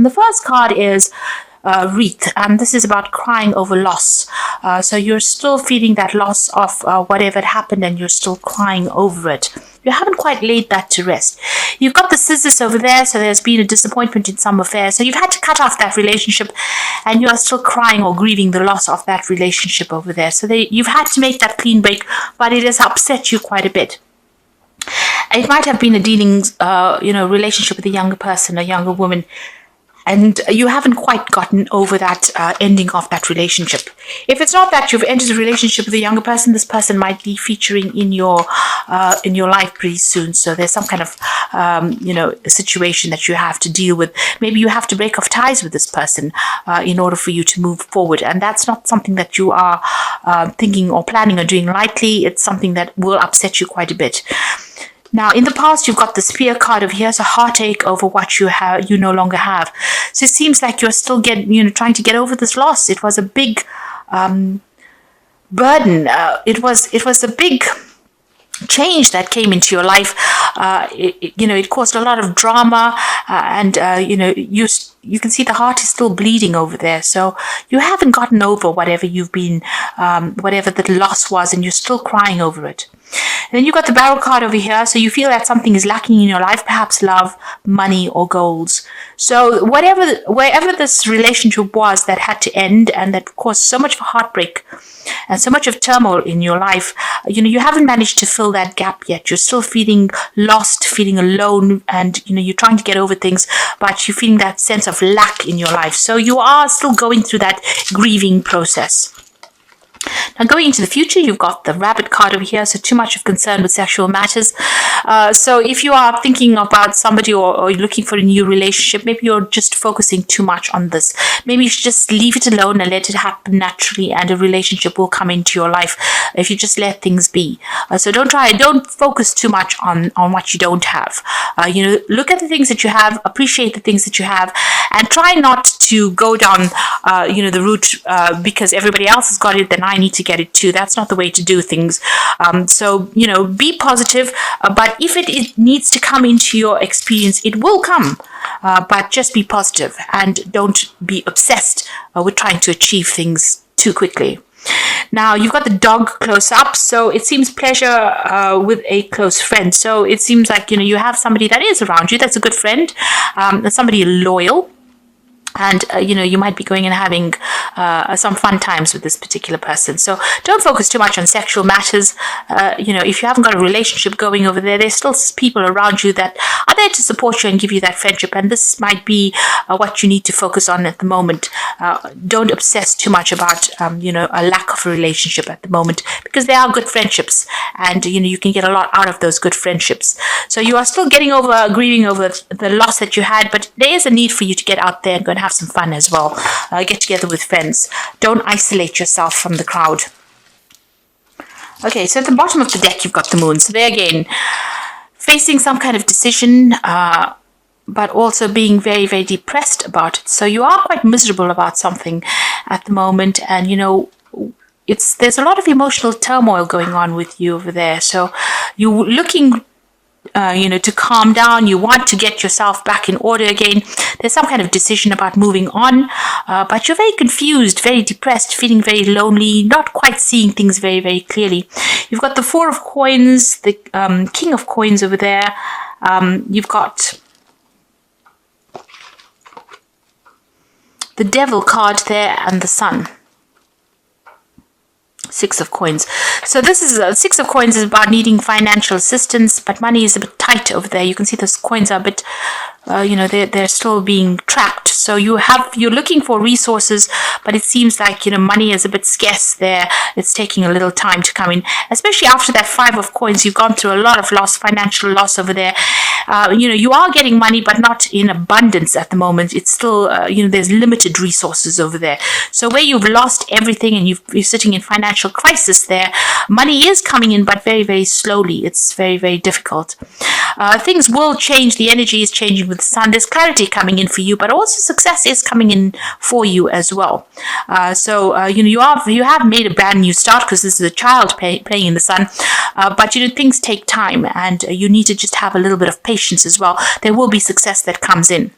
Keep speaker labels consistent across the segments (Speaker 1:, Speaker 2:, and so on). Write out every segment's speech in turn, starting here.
Speaker 1: And the first card is wreath, and this is about crying over loss. So you're still feeling that loss of whatever had happened, and you're still crying over it. You haven't quite laid that to rest. You've got the scissors over there, so there's been a disappointment in some affair. So you've had to cut off that relationship, and you are still crying or grieving the loss of that relationship over there. So you've had to make that clean break, but it has upset you quite a bit. It might have been a dealings, relationship with a younger person, a younger woman, and you haven't quite gotten over that ending of that relationship. If it's not that you've entered a relationship with a younger person, this person might be featuring in your life pretty soon. So there's some kind of situation that you have to deal with. Maybe you have to break off ties with this person in order for you to move forward, and that's not something that you are thinking or planning on doing lightly. It's something that will upset you quite a bit. Now, in the past, you've got the Spear card over here, so heartache over what you no longer have. So it seems like you're still trying to get over this loss. It was a big burden. It was a big change that came into your life. It caused a lot of drama, and you can see the heart is still bleeding over there. So you haven't gotten over whatever you've been, whatever the loss was, and you're still crying over it. And then you got the Barrel card over here, so you feel that something is lacking in your life, perhaps love, money, or goals. So wherever this relationship was that had to end and that caused so much heartbreak and so much of turmoil in your life, you haven't managed to fill that gap yet. You're still feeling lost, feeling alone, and you're trying to get over things, but you're feeling that sense of lack in your life. So you are still going through that grieving process. Now, going into the future, you've got the Rabbit card over here, so too much of concern with sexual matters. So if you are thinking about somebody or you're looking for a new relationship, maybe you're just focusing too much on this. Maybe you should just leave it alone and let it happen naturally, and a relationship will come into your life if you just let things be. So don't focus too much on what you don't have. Look at the things that you have, appreciate the things that you have, and try not to go down the route because everybody else has got it, then I need to get it too. That's not the way to do things. So be positive, but if it needs to come into your experience, it will come. But just be positive and don't be obsessed with trying to achieve things too quickly. Now, you've got the Dog close up, so it seems pleasure with a close friend. So it seems like you have somebody that is around you, that's a good friend, somebody loyal. And, you might be going and having some fun times with this particular person. So don't focus too much on sexual matters. If you haven't got a relationship going over there, there's still people around you that are there to support you and give you that friendship. And this might be what you need to focus on at the moment. Don't obsess too much about, a lack of a relationship at the moment, because there are good friendships, and, you can get a lot out of those good friendships. So you are still grieving over the loss that you had, but there is a need for you to get out there and go and have some fun as well. Get together with friends. Don't isolate yourself from the crowd. Okay, so at the bottom of the deck, you've got the Moon. So there again, facing some kind of decision, but also being very, very depressed about it. So you are quite miserable about something at the moment, and there's a lot of emotional turmoil going on with you over there. So you're looking to calm down. You want to get yourself back in order again. There's some kind of decision about moving on, but you're very confused, very depressed, feeling very lonely, not quite seeing things very, very clearly. You've got the Four of Coins, the King of Coins over there. You've got the Devil card there and the Sun. Six of Coins. So this is Six of Coins is about needing financial assistance, but money is a bit tight over there. You can see those coins are a bit, they're still being trapped. So you're looking for resources, but it seems like money is a bit scarce there. It's taking a little time to come in, especially after that Five of Coins. You've gone through a lot of financial loss over there. You are getting money, but not in abundance at the moment. It's still, there's limited resources over there. So where you've lost everything and you're sitting in financial crisis there, money is coming in, but very, very slowly. It's very, very difficult. Things will change. The energy is changing with the Sun. There's clarity coming in for you, but also success is coming in for you as well. You have made a brand new start, because this is a child playing in the Sun. But things take time, and you need to just have a little bit of patience as well. There will be success that comes in.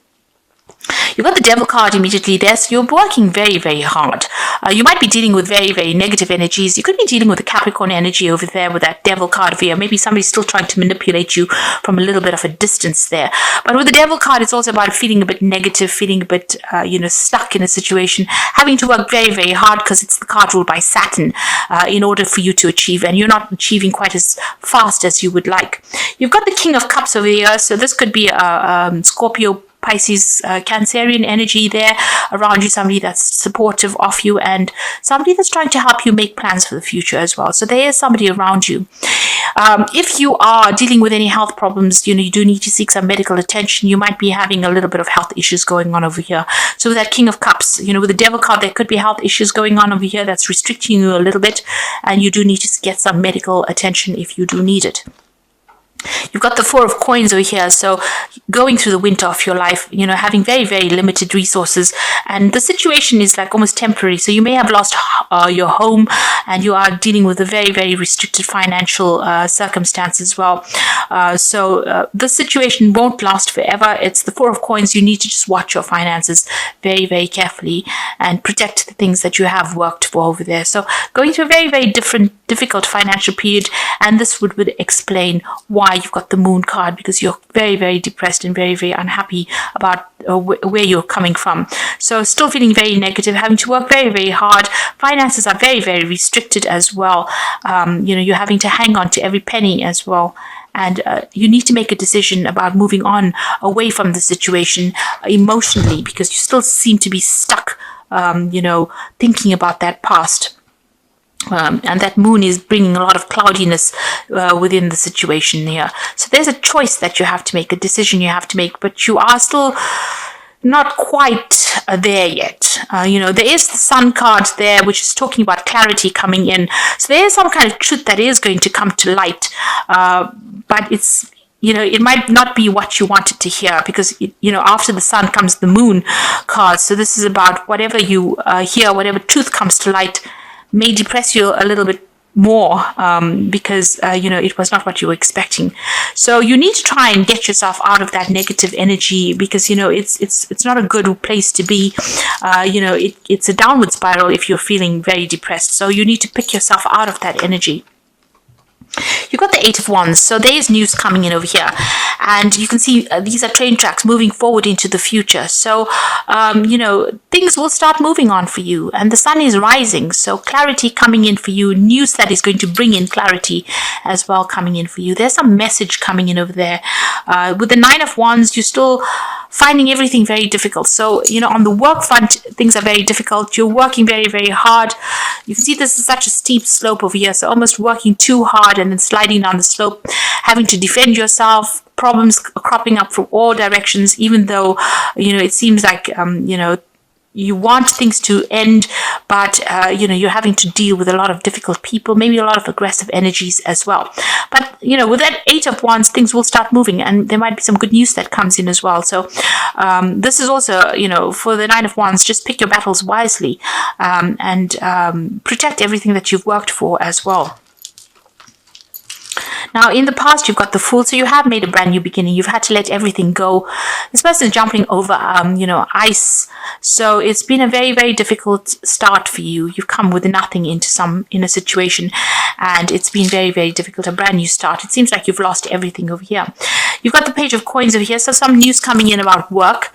Speaker 1: You've got the devil card immediately there, so you're working very, very hard. You might be dealing with very, very negative energies. You could be dealing with the Capricorn energy over there with that devil card over here. Maybe somebody's still trying to manipulate you from a little bit of a distance there. But with the devil card, it's also about feeling a bit negative, feeling a bit, stuck in a situation, having to work very, very hard because it's the card ruled by Saturn in order for you to achieve, and you're not achieving quite as fast as you would like. You've got the King of Cups over here, so this could be a Scorpio, Pisces, Cancerian energy there around you, somebody that's supportive of you and somebody that's trying to help you make plans for the future as well. So there is somebody around you. If you are dealing with any health problems, you do need to seek some medical attention. You might be having a little bit of health issues going on over here. So with that King of Cups, with the Devil card, there could be health issues going on over here that's restricting you a little bit, and you do need to get some medical attention if you do need it. You've got the Four of Coins over here, so going through the winter of your life, having very, very limited resources, and the situation is like almost temporary. So you may have lost your home, and you are dealing with a very, very restricted financial circumstance as well. So the situation won't last forever. It's the Four of Coins. You need to just watch your finances very, very carefully and protect the things that you have worked for over there. So going through a very, very difficult financial period, and this would explain why you've got the Moon card, because you're very, very depressed and very, very unhappy about where you're coming from. So still feeling very negative, having to work very, very hard. Finances are very, very restricted as well. You're having to hang on to every penny as well. And you need to make a decision about moving on away from the situation emotionally, because you still seem to be stuck, thinking about that past. And that moon is bringing a lot of cloudiness within the situation here. So there's a choice that you have to make, a decision you have to make, but you are still not quite there yet. There is the Sun card there, which is talking about clarity coming in. So there is some kind of truth that is going to come to light, but it's, it might not be what you wanted to hear, because, after the Sun comes the Moon card. So this is about whatever you hear, whatever truth comes to light, may depress you a little bit more because it was not what you were expecting. So you need to try and get yourself out of that negative energy, because it's not a good place to be. It's a downward spiral if you're feeling very depressed. So you need to pick yourself out of that energy. You've got the Eight of Wands, so there is news coming in over here, and you can see these are train tracks moving forward into the future. So things will start moving on for you, and the sun is rising, so clarity coming in for you, news that is going to bring in clarity as well coming in for you. There's some message coming in over there. With the Nine of Wands, you're still finding everything very difficult. So, on the work front, things are very difficult. You're working very, very hard. You can see this is such a steep slope over here. So almost working too hard and then sliding down the slope, having to defend yourself, problems cropping up from all directions, even though, it seems like, you want things to end, but you're having to deal with a lot of difficult people, maybe a lot of aggressive energies as well. But with that Eight of Wands, things will start moving, and there might be some good news that comes in as well. So this is also, for the Nine of Wands, just pick your battles wisely, and protect everything that you've worked for as well. Now, in the past, you've got the Fool, so you have made a brand new beginning. You've had to let everything go. This person is jumping over, ice. So it's been a very, very difficult start for you. You've come with nothing in a situation, and it's been very, very difficult. A brand new start. It seems like you've lost everything over here. You've got the Page of Coins over here. So some news coming in about work,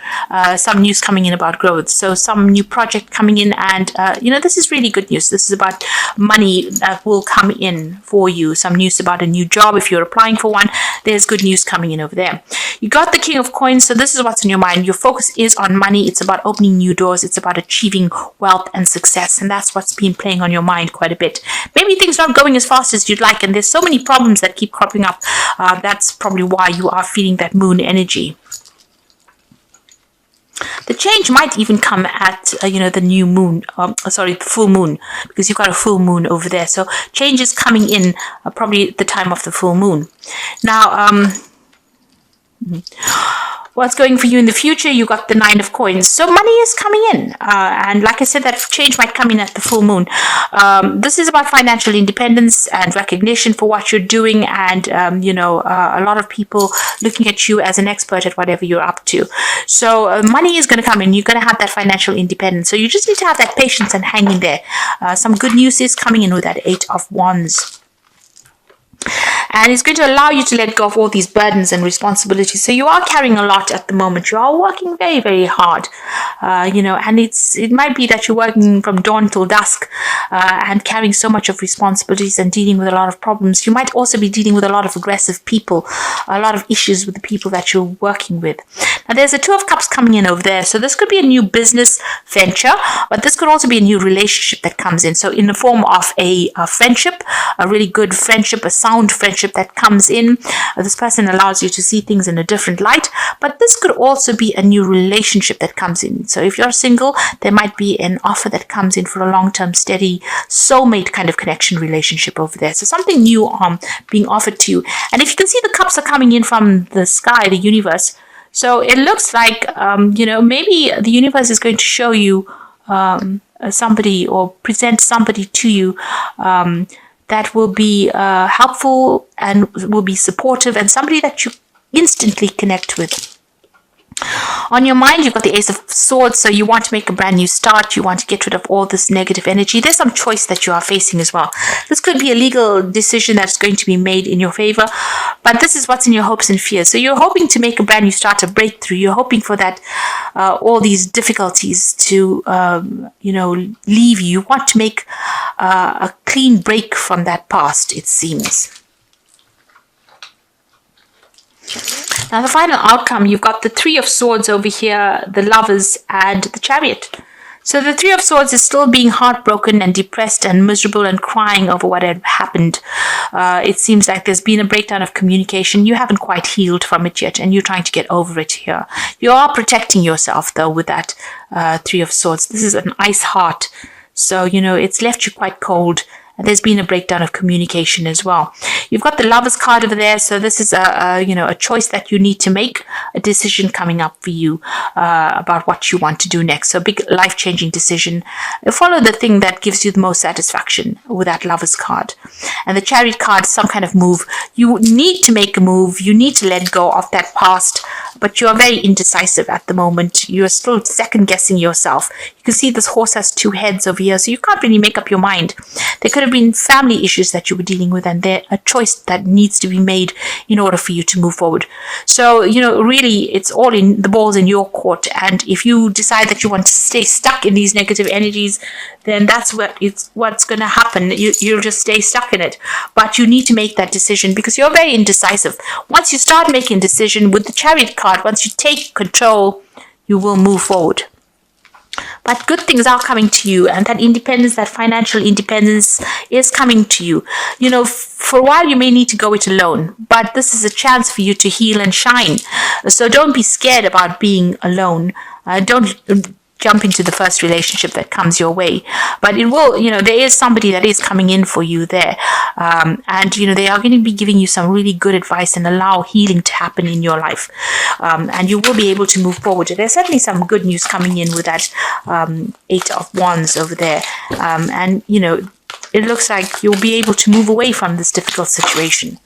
Speaker 1: some news coming in about growth. So some new project coming in, and this is really good news. This is about money that will come in for you. Some news about a new job. If you're applying for one, there's good news coming in over there. You got the King of Coins, so this is what's in your mind. Your focus is on money. It's about opening new doors. It's about achieving wealth and success, and that's what's been playing on your mind quite a bit. Maybe things aren't going as fast as you'd like, and there's so many problems that keep cropping up. That's probably why you are feeling that moon energy. The change might even come at, the new moon, the full moon, because you've got a full moon over there. So change is coming in probably at the time of the full moon. Now, what's going for you in the future, you got the Nine of Coins. So money is coming in. And like I said, that change might come in at the full moon. This is about financial independence and recognition for what you're doing. And, a lot of people looking at you as an expert at whatever you're up to. So money is going to come in. You're going to have that financial independence. So you just need to have that patience and hang in there. Some good news is coming in with that Eight of Wands. And it's going to allow you to let go of all these burdens and responsibilities. So you are carrying a lot at the moment. You are working very, very hard, and it might be that you're working from dawn till dusk and carrying so much of responsibilities and dealing with a lot of problems. You might also be dealing with a lot of aggressive people, a lot of issues with the people that you're working with. Now, there's a Two of Cups coming in over there. So this could be a new business venture, but this could also be a new relationship that comes in. So in the form of a friendship, a really good friendship, a sound friendship that comes in. This person allows you to see things in a different light, but this could also be a new relationship that comes in. So if you're single, there might be an offer that comes in for a long-term, steady, soulmate kind of connection relationship over there. So something new being offered to you. And if you can see, the cups are coming in from the sky, the universe. So it looks like, maybe the universe is going to show you somebody or present somebody to you that will be helpful and will be supportive, and somebody that you instantly connect with. On your mind, you've got the Ace of Swords, so you want to make a brand new start. You want to get rid of all this negative energy. There's some choice that you are facing as well. This could be a legal decision that's going to be made in your favor, but this is what's in your hopes and fears. So you're hoping to make a brand new start, a breakthrough. You're hoping for that, all these difficulties to, leave you. You want to make a clean break from that past, it seems. Now, the final outcome, you've got the Three of Swords over here, the Lovers, and the Chariot. So the Three of Swords is still being heartbroken and depressed and miserable and crying over what had happened. It seems like there's been a breakdown of communication. You haven't quite healed from it yet, and you're trying to get over it here. You are protecting yourself, though, with that Three of Swords. This is an ice heart. So, it's left you quite cold. And there's been a breakdown of communication as well. You've got the Lovers card over there. So this is a choice that you need to make, a decision coming up for you about what you want to do next. So a big life-changing decision. Follow the thing that gives you the most satisfaction with that Lovers card. And the Chariot card, some kind of move. You need to make a move. You need to let go of that past, but you are very indecisive at the moment. You're still second-guessing yourself. You can see this horse has two heads over here, so you can't really make up your mind. There could have been family issues that you were dealing with, and they're a choice that needs to be made in order for you to move forward. So, really, it's all in the balls in your court. And if you decide that you want to stay stuck in these negative energies, then that's what's going to happen. You'll just stay stuck in it. But you need to make that decision because you're very indecisive. Once you start making a decision with the Chariot card, once you take control, you will move forward. But good things are coming to you, and that independence, that financial independence is coming to you. For a while you may need to go it alone, but this is a chance for you to heal and shine. So don't be scared about being alone. Don't jump into the first relationship that comes your way. But it will, there is somebody that is coming in for you there. And, they are going to be giving you some really good advice and allow healing to happen in your life. And you will be able to move forward. There's certainly some good news coming in with that Eight of Wands over there. It looks like you'll be able to move away from this difficult situation.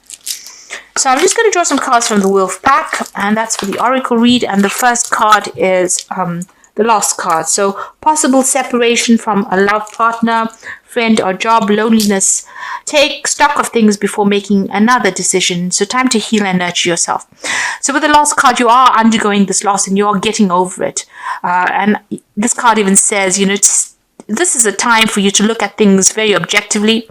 Speaker 1: So I'm just going to draw some cards from the Wolf pack, and that's for the Oracle read. And the first card is the Lost card. So possible separation from a love partner, friend or job, loneliness. Take stock of things before making another decision. So time to heal and nurture yourself. So with the Lost card, you are undergoing this loss and you are getting over it. And this card even says, this is a time for you to look at things very objectively.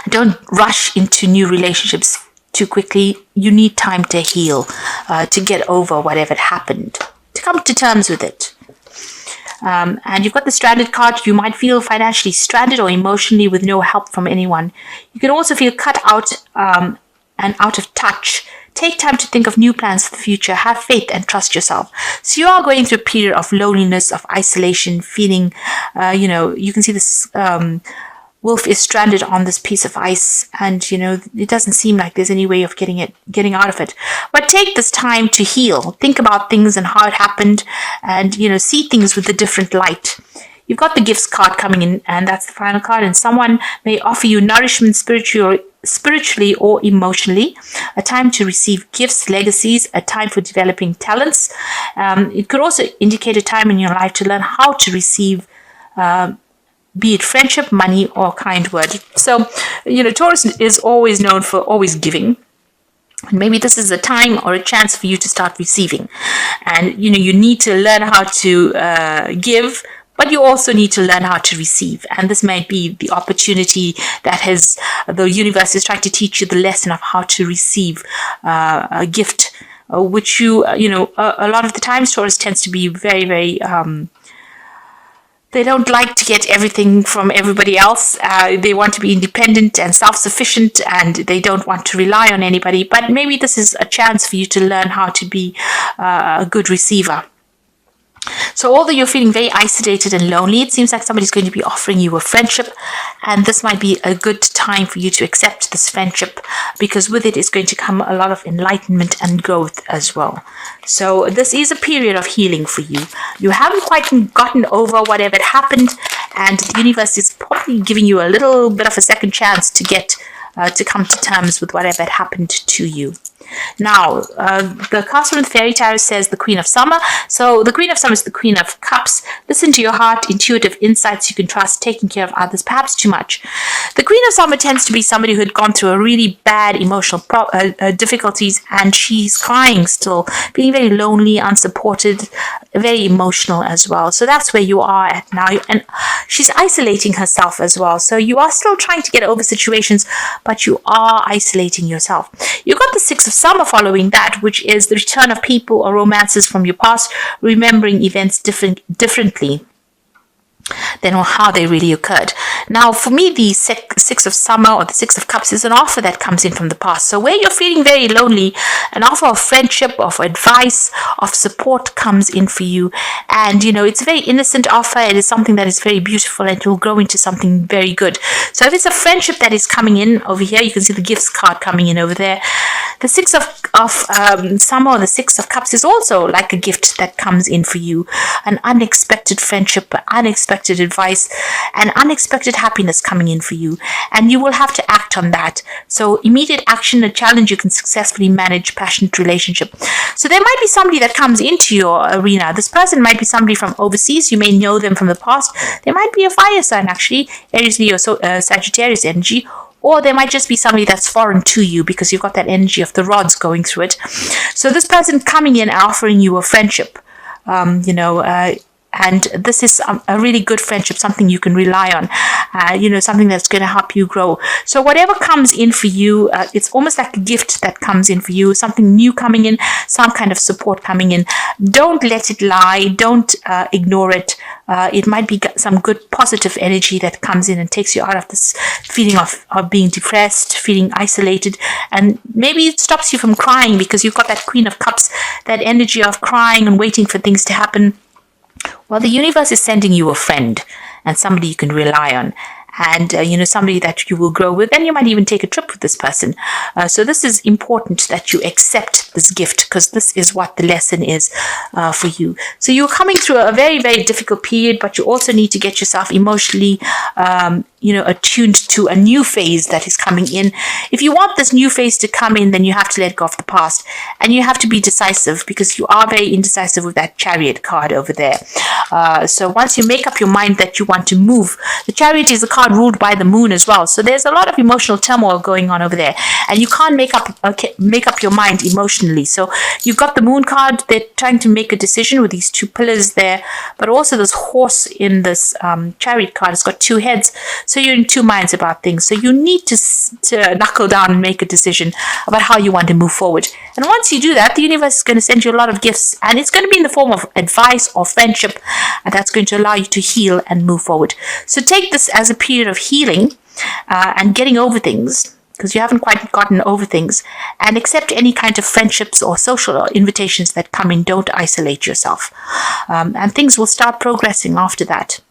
Speaker 1: Don't rush into new relationships too quickly. You need time to heal, to get over whatever happened, to come to terms with it. And you've got the Stranded card. You might feel financially stranded or emotionally with no help from anyone. You can also feel cut out and out of touch. Take time to think of new plans for the future. Have faith and trust yourself. So you are going through a period of loneliness, of isolation, feeling, you can see this wolf is stranded on this piece of ice, and it doesn't seem like there's any way of getting out of it. But take this time to heal. Think about things and how it happened, and see things with a different light. You've got the gifts card coming in, and that's the final card. And someone may offer you nourishment spiritually or emotionally, a time to receive gifts, legacies, a time for developing talents. It could also indicate a time in your life to learn how to receive be it friendship, money, or kind word. So, Taurus is always known for always giving. And maybe this is a time or a chance for you to start receiving. And, you need to learn how to give, but you also need to learn how to receive. And this might be the opportunity that the universe is trying to teach you the lesson of how to receive a gift, which a lot of the times Taurus tends to be very, very they don't like to get everything from everybody else. They want to be independent and self-sufficient, and they don't want to rely on anybody. But maybe this is a chance for you to learn how to be a good receiver. So although you're feeling very isolated and lonely, it seems like somebody's going to be offering you a friendship, and this might be a good time for you to accept this friendship, because with it is going to come a lot of enlightenment and growth as well. So this is a period of healing for you. You haven't quite gotten over whatever happened, and the universe is probably giving you a little bit of a second chance to get to come to terms with whatever had happened to you. Now, the Castle and Fairy Tarot says the Queen of Summer. So the Queen of Summer is the Queen of Cups. Listen to your heart, intuitive insights you can trust, taking care of others, perhaps too much. The Queen of Summer tends to be somebody who had gone through a really bad emotional difficulties, and she's crying still, feeling very lonely, unsupported, very emotional as well. So that's where you are at now. And she's isolating herself as well. So you are still trying to get over situations, but you are isolating yourself. You've got the Six of Summer following that, which is the return of people or romances from your past, remembering events differently than how they really occurred. Now, for me, the Six of Summer or the Six of Cups is an offer that comes in from the past. So where you're feeling very lonely, an offer of friendship, of advice, of support comes in for you. And, it's a very innocent offer. It is something that is very beautiful, and it will grow into something very good. So if it's a friendship that is coming in over here, you can see the gifts card coming in over there. The Six of Summer or the Six of Cups is also like a gift that comes in for you. An unexpected friendship, unexpected advice, and unexpected happiness coming in for you. And you will have to act on that. So immediate action, a challenge you can successfully manage, passionate relationship. So there might be somebody that comes into your arena. This person might be somebody from overseas. You may know them from the past. They might be a fire sign, actually, Aries, Leo, Sagittarius energy. Or there might just be somebody that's foreign to you, because you've got that energy of the rods going through it. So this person coming in and offering you a friendship, and this is a really good friendship, something you can rely on, something that's going to help you grow. So whatever comes in for you, it's almost like a gift that comes in for you, something new coming in, some kind of support coming in. Don't let it lie. Don't ignore it. It might be some good positive energy that comes in and takes you out of this feeling of being depressed, feeling isolated, and maybe it stops you from crying, because you've got that Queen of Cups, that energy of crying and waiting for things to happen. Well, the universe is sending you a friend and somebody you can rely on, and somebody that you will grow with, and you might even take a trip with this person. So this is important that you accept this gift, because this is what the lesson is for you. So you're coming through a very, very difficult period, but you also need to get yourself emotionally attuned to a new phase that is coming in. If you want this new phase to come in, then you have to let go of the past, and you have to be decisive, because you are very indecisive with that Chariot card over there. So once you make up your mind that you want to move, the Chariot is a card ruled by the moon as well. So there's a lot of emotional turmoil going on over there, and you can't make up your mind emotionally. So you've got the moon card. They're trying to make a decision with these two pillars there, but also this horse in this Chariot card has got two heads. So you're in two minds about things. So you need to knuckle down and make a decision about how you want to move forward. And once you do that, the universe is going to send you a lot of gifts, and it's going to be in the form of advice or friendship, and that's going to allow you to heal and move forward. So take this as a period of healing and getting over things, because you haven't quite gotten over things, and accept any kind of friendships or social invitations that come in. Don't isolate yourself, and things will start progressing after that.